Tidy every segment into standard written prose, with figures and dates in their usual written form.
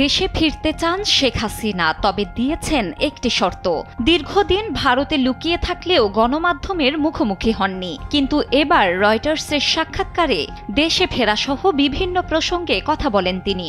দেশে ফিরতে চান শেখ হাসিনা, তবে দিয়েছেন একটি শর্ত। দীর্ঘদিন ভারতে লুকিয়ে থাকলেও গণমাধ্যমের মুখোমুখি হননি, কিন্তু এবার রয়টার্সের সাক্ষাৎকারে দেশে ফেরাসহ বিভিন্ন প্রসঙ্গে কথা বলেন তিনি।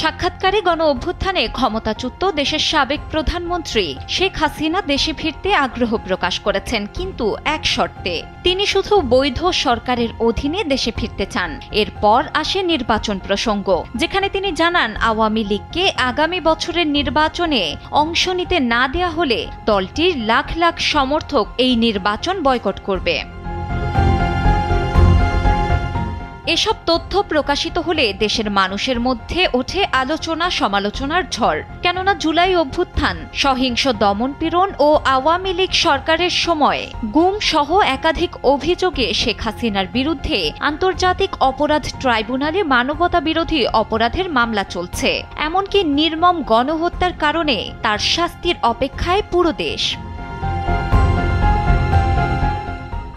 সাক্ষাৎকারে গণ অভ্যুত্থানে ক্ষমতাচ্যুত দেশের সাবেক প্রধানমন্ত্রী শেখ হাসিনা দেশে ফিরতে আগ্রহ প্রকাশ করেছেন, কিন্তু এক শর্তে। তিনি শুধু বৈধ সরকারের অধীনে দেশে ফিরতে চান। এরপর আসে নির্বাচন প্রসঙ্গ, যেখানে তিনি জানান আওয়ামী লীগকে আগামী বছরের নির্বাচনে অংশ নিতে না দেয়া হলে দলটির লাখ লাখ সমর্থক এই নির্বাচন বয়কট করবে। এসব তথ্য প্রকাশিত হলে দেশের মানুষের মধ্যে ওঠে আলোচনা সমালোচনার ঝড়। কেননা জুলাই অভ্যুত্থান, সহিংস দমনপীড়ন ও আওয়ামী লীগ সরকারের সময় গুম সহ একাধিক অভিযোগে শেখ হাসিনার বিরুদ্ধে আন্তর্জাতিক অপরাধ ট্রাইব্যুনালে মানবতা বিরোধী অপরাধের মামলা চলছে। এমনকি নির্মম গণহত্যার কারণে তার শাস্তির অপেক্ষায় পুরো দেশ।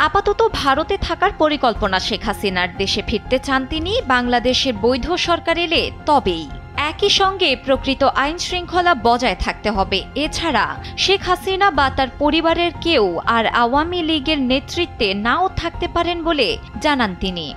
আপাতত ভারতে থাকার পরিকল্পনা শেখ হাসিনার। দেশে ফিরতে চান তিনি, বাংলাদেশের বৈধ সরকার এলে তবেই। একই সঙ্গে প্রকৃত আইন শৃঙ্খলা বজায় থাকতে হবে। এছাড়া শেখ হাসিনা বা তার পরিবারের কেউ আর আওয়ামী লীগের নেতৃত্বে নাও থাকতে পারেন বলে জানান তিনি।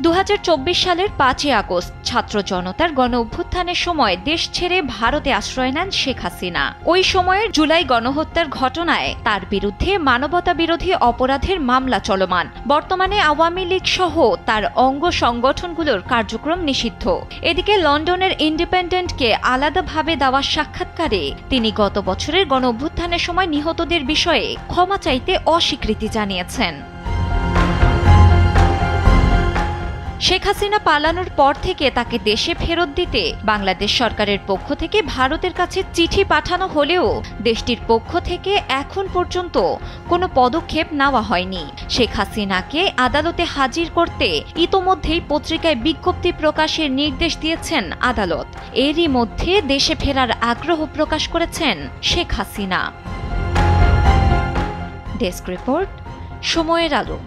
2024 সালের 5 আগস্ট ছাত্র জনতার গণ অভ্যুত্থানের সময় দেশ ছেড়ে ভারতে আশ্রয় নেন শেখ হাসিনা। ওই সময়ের জুলাই গণহত্যার ঘটনায় তার বিরুদ্ধে মানবতা বিরোধী অপরাধের মামলা চলমান। বর্তমানে আওয়ামী লীগ সহ তার অঙ্গ সংগঠনগুলোর কার্যক্রম নিষিদ্ধ। এদিকে লন্ডনের ইন্ডিপেন্ডেন্টকে আলাদাভাবে দেওয়া সাক্ষাৎকারে তিনি গত বছরের গণ অভ্যুত্থানের সময় নিহতদের বিষয়ে ক্ষমা চাইতে অস্বীকৃতি জানিয়েছেন। শেখ হাসিনা পালানোর পর থেকে তাকে দেশে ফেরত দিতে বাংলাদেশ সরকারের পক্ষ থেকে ভারতের কাছে চিঠি পাঠানো হলেও দেশটির পক্ষ থেকে এখন পর্যন্ত কোনো পদক্ষেপ নেওয়া হয়নি। শেখ হাসিনাকে আদালতে হাজির করতে ইতোমধ্যেই পত্রিকায় বিজ্ঞপ্তি প্রকাশের নির্দেশ দিয়েছেন আদালত। এরই মধ্যে দেশে ফেরার আগ্রহ প্রকাশ করেছেন শেখ হাসিনা। ডেস্ক রিপোর্ট, সময়ের আলো।